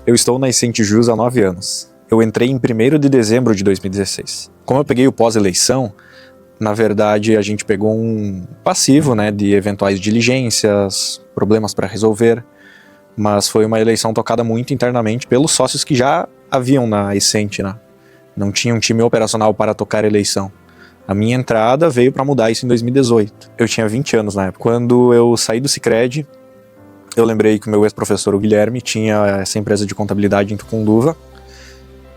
Eu estou na Vicente Jus há 9 anos. Eu entrei em 1º de dezembro de 2016. Como eu peguei o pós-eleição, na verdade a gente pegou um passivo, né, de eventuais diligências, problemas para resolver, mas foi uma eleição tocada muito internamente pelos sócios que já haviam na Vicente, né? Não tinha um time operacional para tocar a eleição. A minha entrada veio para mudar isso em 2018. Eu tinha 20 anos na época. Quando eu saí do Sicredi, eu lembrei que o meu ex-professor, o Guilherme, tinha essa empresa de contabilidade em Tucunduva.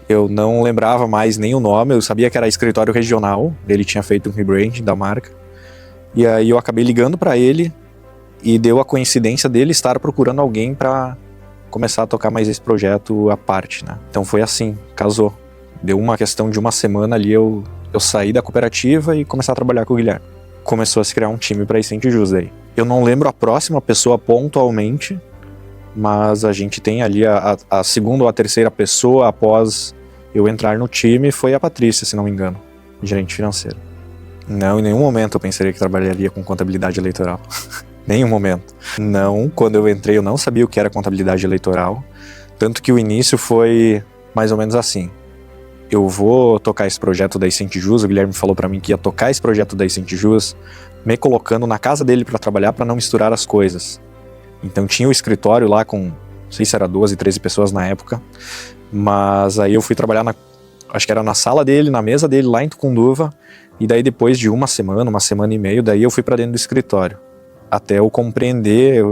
Eu não lembrava mais nem o nome, eu sabia que era escritório regional, ele tinha feito um rebranding da marca. E aí eu acabei ligando para ele e deu a coincidência dele estar procurando alguém para começar a tocar mais esse projeto à parte, né? Então foi assim, casou. Deu uma questão de uma semana ali, eu saí da cooperativa e comecei a trabalhar com o Guilherme. Começou a se criar um time para Vicente Jus aí. Eu não lembro a próxima pessoa pontualmente, mas a gente tem ali a segunda ou a terceira pessoa após eu entrar no time, foi a Patrícia, se não me engano, gerente financeiro. Não, em nenhum momento eu pensaria que trabalharia com contabilidade eleitoral. Nenhum momento. Não, quando eu entrei eu não sabia o que era contabilidade eleitoral, tanto que o início foi mais ou menos assim. Eu vou tocar esse projeto da Vicente Jus, o Guilherme falou pra mim que ia tocar esse projeto da Vicente Jus, me colocando na casa dele para trabalhar, para não misturar as coisas. Então tinha o escritório lá com, não sei se era 12, 13 pessoas na época, mas aí eu fui trabalhar acho que era na sala dele, na mesa dele, lá em Tucunduva, e daí depois de uma semana e meia, daí eu fui para dentro do escritório, até eu compreender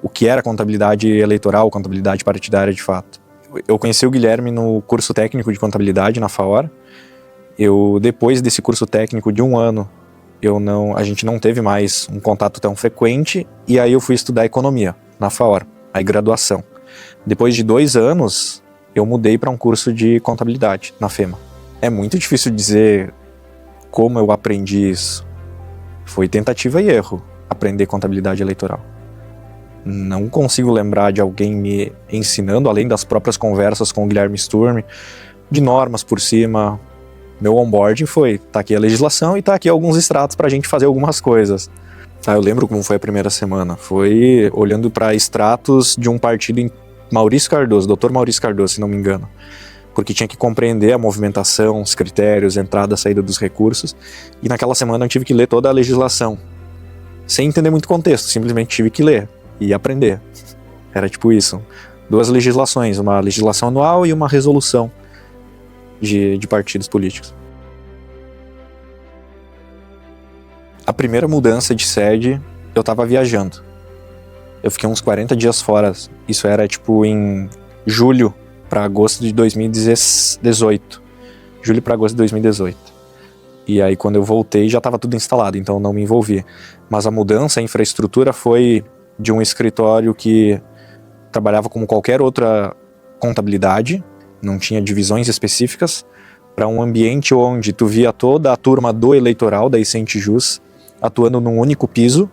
o que era contabilidade eleitoral, contabilidade partidária de fato. Eu conheci o Guilherme no curso técnico de contabilidade na FAOR. Depois desse curso técnico de 1 ano, a gente não teve mais um contato tão frequente, e aí eu fui estudar economia na FAOR, aí graduação. Depois de 2 anos, eu mudei para um curso de contabilidade na FEMA. É muito difícil dizer como eu aprendi isso. Foi tentativa e erro, aprender contabilidade eleitoral. Não consigo lembrar de alguém me ensinando, além das próprias conversas com o Guilherme Sturm, de normas por cima. Meu onboarding foi, tá aqui a legislação e tá aqui alguns extratos pra gente fazer algumas coisas. Eu lembro como foi a primeira semana. Foi olhando para extratos de um partido em Maurício Cardoso, Dr. Maurício Cardoso, se não me engano. Porque tinha que compreender a movimentação, os critérios, entrada, saída dos recursos. E naquela semana eu tive que ler toda a legislação. Sem entender muito contexto, simplesmente tive que ler e aprender. Era tipo isso. 2 legislações, uma legislação anual e uma resolução de partidos políticos. A primeira mudança de sede, eu tava viajando. Eu fiquei uns 40 dias fora. Isso era tipo em julho para agosto de 2018. Julho para agosto de 2018. E aí quando eu voltei já estava tudo instalado, então eu não me envolvi. Mas a mudança, a infraestrutura foi de um escritório que trabalhava como qualquer outra contabilidade, não tinha divisões específicas, para um ambiente onde tu via toda a turma do eleitoral da Vicente Jus atuando num único piso,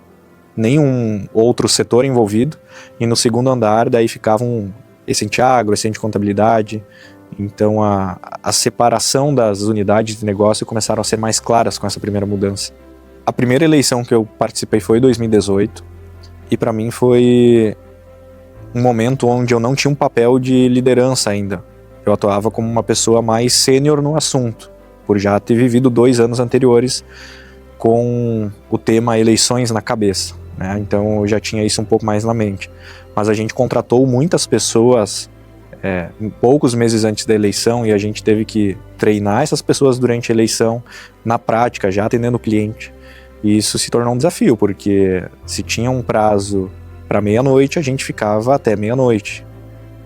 nenhum outro setor envolvido, e no segundo andar daí ficavam Vicente Agro, Vicente Contabilidade. Então a separação das unidades de negócio começaram a ser mais claras com essa primeira mudança. A primeira eleição que eu participei foi em 2018, e para mim foi um momento onde eu não tinha um papel de liderança ainda. Eu atuava como uma pessoa mais sênior no assunto, por já ter vivido 2 anos anteriores com o tema eleições na cabeça, né? Então eu já tinha isso um pouco mais na mente. Mas a gente contratou muitas pessoas poucos meses antes da eleição, e a gente teve que treinar essas pessoas durante a eleição, na prática, já atendendo o cliente. E isso se tornou um desafio, porque se tinha um prazo para meia-noite, a gente ficava até meia-noite.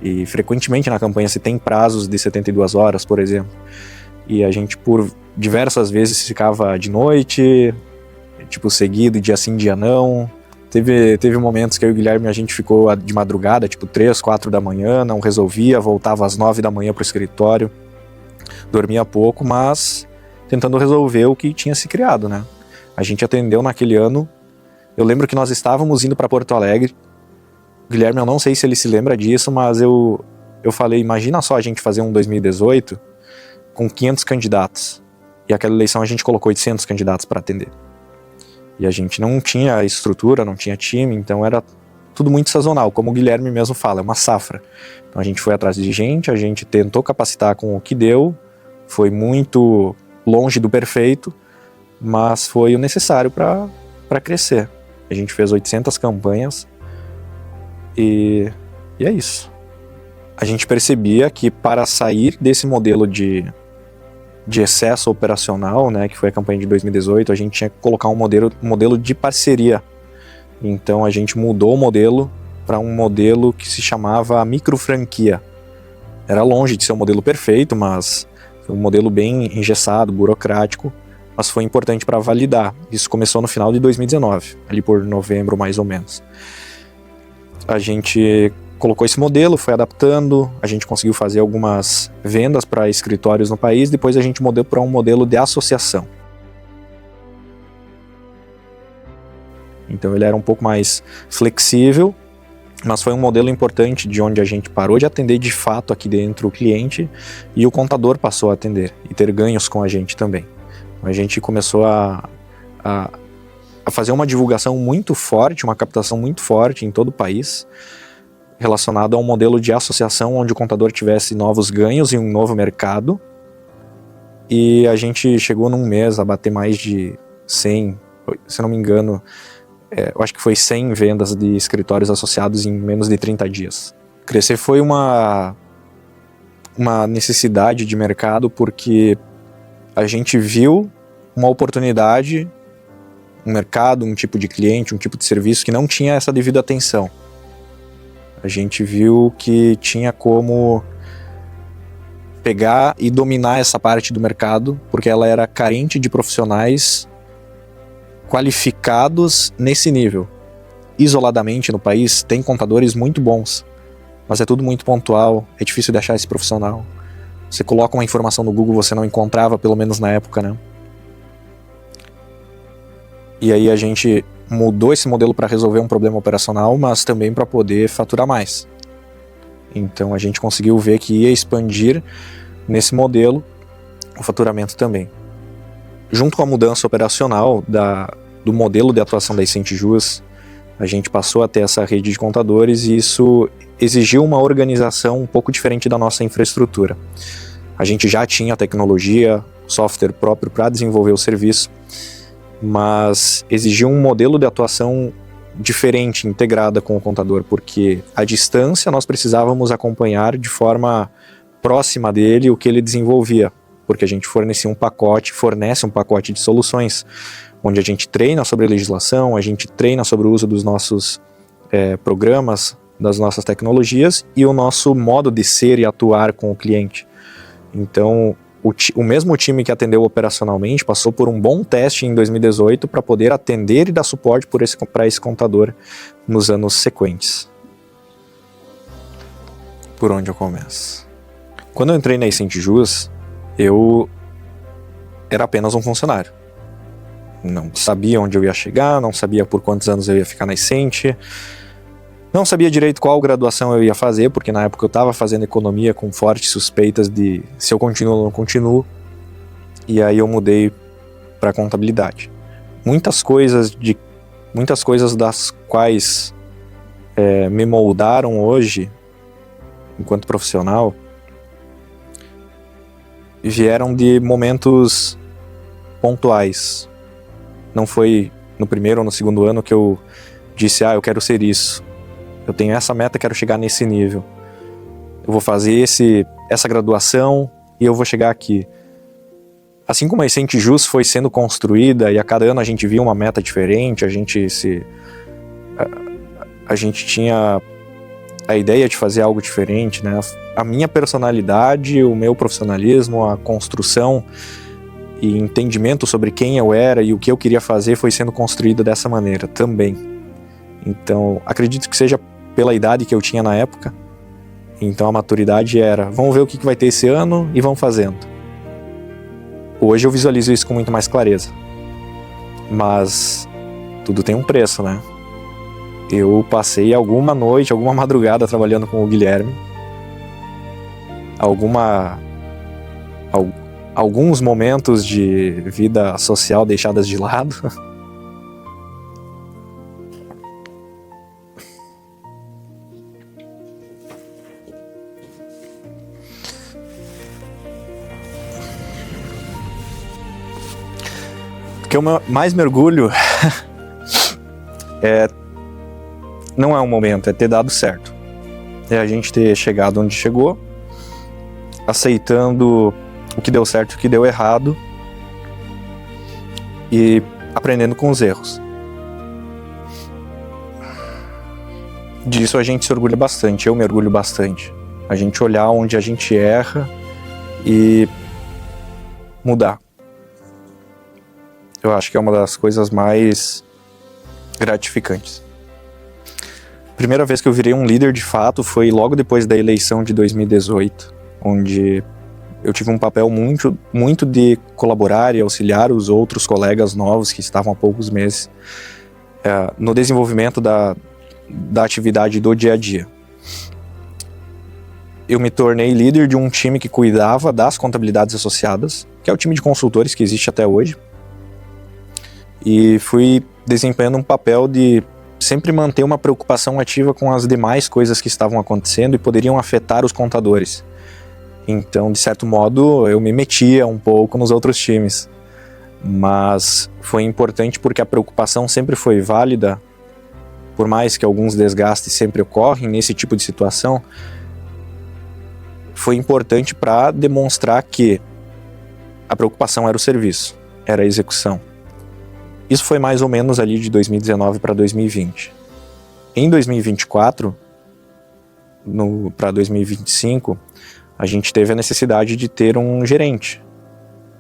E frequentemente na campanha se tem prazos de 72 horas, por exemplo. E a gente por diversas vezes ficava de noite, tipo seguido, dia sim, dia não. Teve momentos que eu e o Guilherme a gente ficou de madrugada, tipo 3, 4 da manhã, não resolvia, voltava às 9 da manhã pro escritório, dormia pouco, mas tentando resolver o que tinha se criado, né? A gente atendeu naquele ano, eu lembro que nós estávamos indo para Porto Alegre. O Guilherme, eu não sei se ele se lembra disso, mas eu falei, imagina só a gente fazer um 2018 com 500 candidatos. E aquela eleição a gente colocou 800 candidatos para atender. E a gente não tinha estrutura, não tinha time, então era tudo muito sazonal, como o Guilherme mesmo fala, é uma safra. Então a gente foi atrás de gente, a gente tentou capacitar com o que deu, foi muito longe do perfeito, mas foi o necessário para crescer. A gente fez 800 campanhas e é isso. A gente percebia que para sair desse modelo de excesso operacional, né, que foi a campanha de 2018, a gente tinha que colocar um modelo de parceria. Então a gente mudou o modelo para um modelo que se chamava microfranquia. Era longe de ser um modelo perfeito, mas foi um modelo bem engessado, burocrático, mas foi importante para validar. Isso começou no final de 2019, ali por novembro mais ou menos. A gente colocou esse modelo, foi adaptando, a gente conseguiu fazer algumas vendas para escritórios no país, depois a gente mudou para um modelo de associação. Então ele era um pouco mais flexível, mas foi um modelo importante de onde a gente parou de atender de fato aqui dentro o cliente e o contador passou a atender e ter ganhos com a gente também. A gente começou a fazer uma divulgação muito forte, uma captação muito forte em todo o país, relacionado a um modelo de associação onde o contador tivesse novos ganhos e um novo mercado. E a gente chegou num mês a bater mais de 100, se não me engano, eu acho que foi 100 vendas de escritórios associados em menos de 30 dias. Crescer foi uma necessidade de mercado porque a gente viu uma oportunidade, um mercado, um tipo de cliente, um tipo de serviço que não tinha essa devida atenção. A gente viu que tinha como pegar e dominar essa parte do mercado, porque ela era carente de profissionais qualificados nesse nível. Isoladamente no país tem contadores muito bons, mas é tudo muito pontual, é difícil de achar esse profissional. Você coloca uma informação no Google, você não encontrava, pelo menos na época, né? E aí a gente mudou esse modelo para resolver um problema operacional, mas também para poder faturar mais. Então a gente conseguiu ver que ia expandir nesse modelo o faturamento também. Junto com a mudança operacional do modelo de atuação da Icentijus, a gente passou a ter essa rede de contadores e isso exigiu uma organização um pouco diferente da nossa infraestrutura. A gente já tinha tecnologia, software próprio para desenvolver o serviço, mas exigiu um modelo de atuação diferente, integrada com o contador, porque à distância nós precisávamos acompanhar de forma próxima dele o que ele desenvolvia, porque a gente fornece um pacote de soluções, onde a gente treina sobre a legislação, a gente treina sobre o uso dos nossos programas, das nossas tecnologias e o nosso modo de ser e atuar com o cliente. Então, o mesmo time que atendeu operacionalmente passou por um bom teste em 2018 para poder atender e dar suporte para esse contador nos anos sequentes. Por onde eu começo? Quando eu entrei na Icentijus, eu era apenas um funcionário. Não sabia onde eu ia chegar, não sabia por quantos anos eu ia ficar na Icent, não sabia direito qual graduação eu ia fazer, porque na época eu estava fazendo economia com fortes suspeitas de se eu continuo ou não continuo, e aí eu mudei para contabilidade. Muitas coisas das quais me moldaram hoje, enquanto profissional, vieram de momentos pontuais. Não foi no primeiro ou no segundo ano que eu disse, eu quero ser isso. Eu tenho essa meta, quero chegar nesse nível. Eu vou fazer essa graduação e eu vou chegar aqui. Assim como a Icentijus foi sendo construída e a cada ano a gente via uma meta diferente, a gente tinha a ideia de fazer algo diferente, né? A minha personalidade, o meu profissionalismo, a construção e entendimento sobre quem eu era e o que eu queria fazer foi sendo construída dessa maneira também. Então, acredito que seja pela idade que eu tinha na época. Então a maturidade era, vamos ver o que vai ter esse ano e vamos fazendo. Hoje eu visualizo isso com muito mais clareza. Mas tudo tem um preço, né? Eu passei alguma noite, alguma madrugada trabalhando com o Guilherme. Alguns momentos de vida social deixadas de lado. O que eu mais me orgulho não é um momento, é ter dado certo. É a gente ter chegado onde chegou, aceitando o que deu certo e o que deu errado e aprendendo com os erros. Disso a gente se orgulha bastante, eu me orgulho bastante. A gente olhar onde a gente erra e mudar. Eu acho que é uma das coisas mais gratificantes. A primeira vez que eu virei um líder de fato foi logo depois da eleição de 2018, onde eu tive um papel muito de colaborar e auxiliar os outros colegas novos que estavam há poucos meses no desenvolvimento da atividade do dia a dia. Eu me tornei líder de um time que cuidava das contabilidades associadas, que é o time de consultores que existe até hoje, e fui desempenhando um papel de sempre manter uma preocupação ativa com as demais coisas que estavam acontecendo e poderiam afetar os contadores. Então, de certo modo, eu me metia um pouco nos outros times, mas foi importante porque a preocupação sempre foi válida, por mais que alguns desgastes sempre ocorrem nesse tipo de situação. Foi importante para demonstrar que a preocupação era o serviço, era a execução. Isso foi mais ou menos ali de 2019 para 2020. Em 2024, para 2025, a gente teve a necessidade de ter um gerente.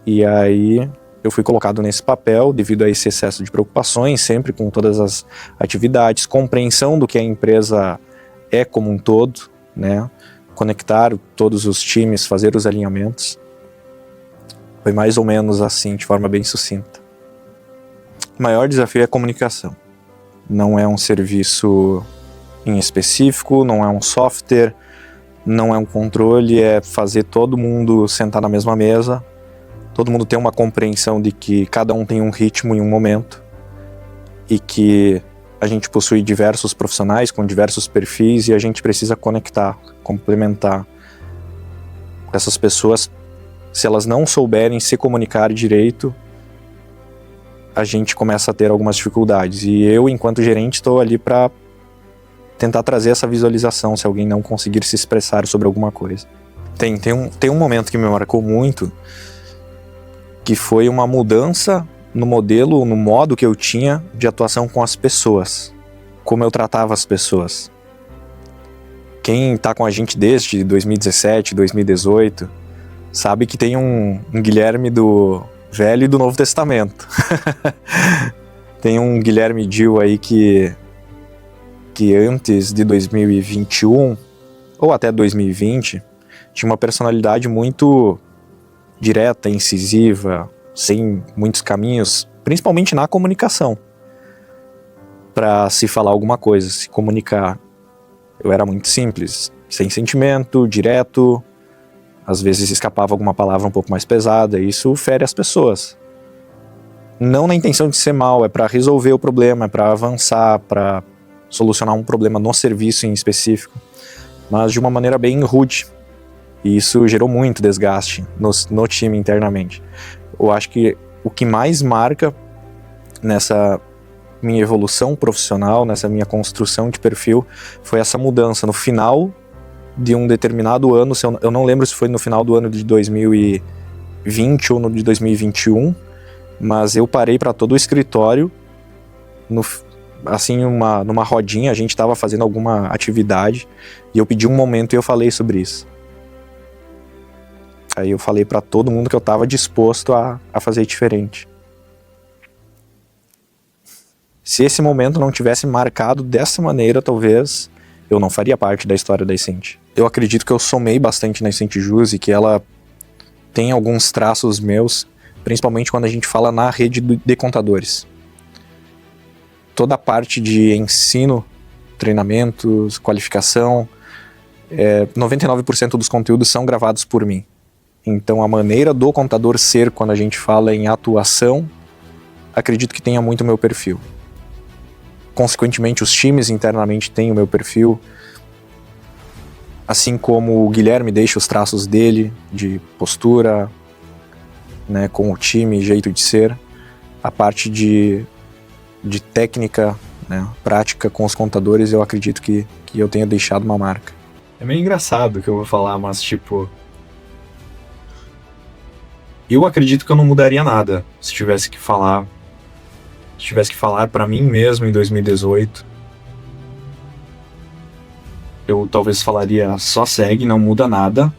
E aí eu fui colocado nesse papel devido a esse excesso de preocupações, sempre com todas as atividades, compreensão do que a empresa é como um todo, né? Conectar todos os times, fazer os alinhamentos. Foi mais ou menos assim, de forma bem sucinta. O maior desafio é a comunicação. Não é um serviço em específico, não é um software, não é um controle, é fazer todo mundo sentar na mesma mesa, todo mundo ter uma compreensão de que cada um tem um ritmo e um momento e que a gente possui diversos profissionais com diversos perfis e a gente precisa conectar, complementar essas pessoas. Se elas não souberem se comunicar direito, a gente começa a ter algumas dificuldades. E eu, enquanto gerente, estou ali para tentar trazer essa visualização se alguém não conseguir se expressar sobre alguma coisa. Tem um momento que me marcou muito, que foi uma mudança no modelo, no modo que eu tinha de atuação com as pessoas, como eu tratava as pessoas. Quem está com a gente desde 2017, 2018, sabe que tem um Guilherme do Velho e do Novo Testamento. Tem um Guilherme Dil aí que antes de 2021, ou até 2020, tinha uma personalidade muito direta, incisiva, sem muitos caminhos, principalmente na comunicação, para se falar alguma coisa, se comunicar. Eu era muito simples, sem sentimento, direto, às vezes escapava alguma palavra um pouco mais pesada, e isso fere as pessoas. Não na intenção de ser mal, é para resolver o problema, é para avançar, para solucionar um problema no serviço em específico, mas de uma maneira bem rude. E isso gerou muito desgaste no time internamente. Eu acho que o que mais marca nessa minha evolução profissional, nessa minha construção de perfil, foi essa mudança no final de um determinado ano. Eu não lembro se foi no final do ano de 2020 ou no de 2021, mas eu parei para todo o escritório, assim, numa rodinha, a gente estava fazendo alguma atividade, e eu pedi um momento e eu falei sobre isso. Aí eu falei para todo mundo que eu estava disposto a fazer diferente. Se esse momento não tivesse marcado dessa maneira, talvez eu não faria parte da história da Essenti. Eu acredito que eu somei bastante na Essenti Jus e que ela tem alguns traços meus, principalmente quando a gente fala na rede de contadores. Toda a parte de ensino, treinamentos, qualificação, 99% dos conteúdos são gravados por mim. Então a maneira do contador ser, quando a gente fala em atuação, acredito que tenha muito o meu perfil. Consequentemente, os times internamente têm o meu perfil, assim como o Guilherme deixa os traços dele, de postura, né, com o time, jeito de ser. a parte de técnica, né, prática com os contadores, eu acredito que eu tenha deixado uma marca. É meio engraçado o que eu vou falar, mas tipo... Eu acredito que eu não mudaria nada se tivesse que falar pra mim mesmo em 2018. Eu talvez falaria: só segue, não muda nada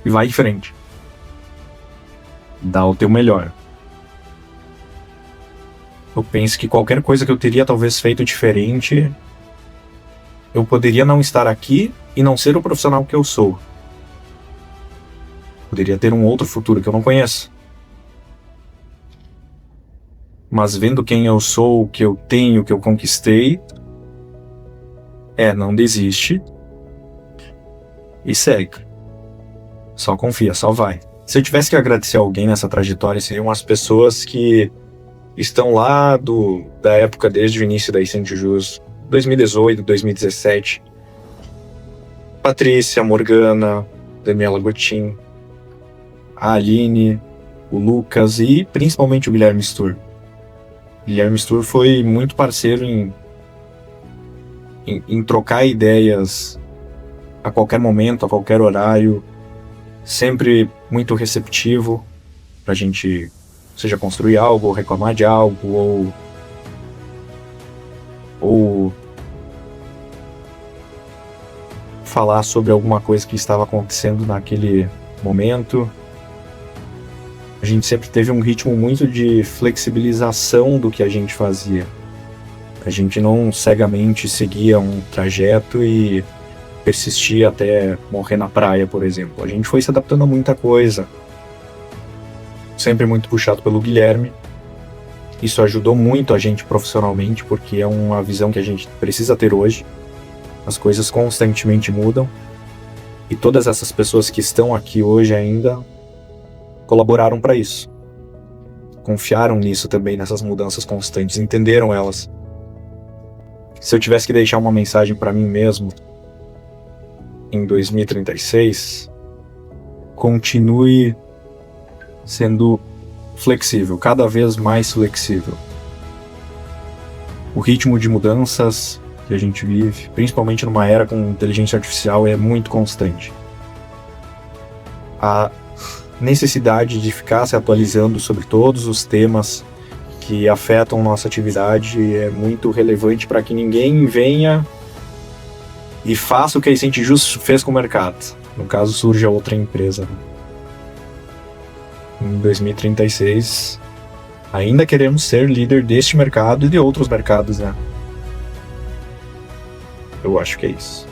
e vai em frente. Dá o teu melhor. Eu penso que qualquer coisa que eu teria talvez feito diferente, eu poderia não estar aqui e não ser o profissional que eu sou. Poderia ter um outro futuro que eu não conheço. Mas vendo quem eu sou, o que eu tenho, o que eu conquistei, não desiste e segue. Só confia, só vai. Se eu tivesse que agradecer alguém nessa trajetória, seriam as pessoas que estão lá da época desde o início da Vicente Jus, 2018, 2017. Patrícia, Morgana, Daniela Gotin, a Aline, o Lucas e principalmente o Guilherme Stur. Guilherme Stur foi muito parceiro em trocar ideias a qualquer momento, a qualquer horário, sempre muito receptivo pra gente, seja construir algo, ou reclamar de algo, ou falar sobre alguma coisa que estava acontecendo naquele momento. A gente sempre teve um ritmo muito de flexibilização do que a gente fazia. A gente não cegamente seguia um trajeto e persistia até morrer na praia, por exemplo. A gente foi se adaptando a muita coisa. Sempre muito puxado pelo Guilherme. Isso ajudou muito a gente profissionalmente, porque é uma visão que a gente precisa ter hoje. As coisas constantemente mudam. E todas essas pessoas que estão aqui hoje ainda colaboraram para isso. Confiaram nisso também, nessas mudanças constantes, entenderam elas. Se eu tivesse que deixar uma mensagem para mim mesmo em 2036, continue sendo flexível, cada vez mais flexível. O ritmo de mudanças que a gente vive, principalmente numa era com inteligência artificial, é muito constante. A necessidade de ficar se atualizando sobre todos os temas que afetam nossa atividade é muito relevante para que ninguém venha e faça o que a Vicente Jus fez com o mercado. No caso, surge a outra empresa. Em 2036, ainda queremos ser líder deste mercado e de outros mercados, né? Eu acho que é isso.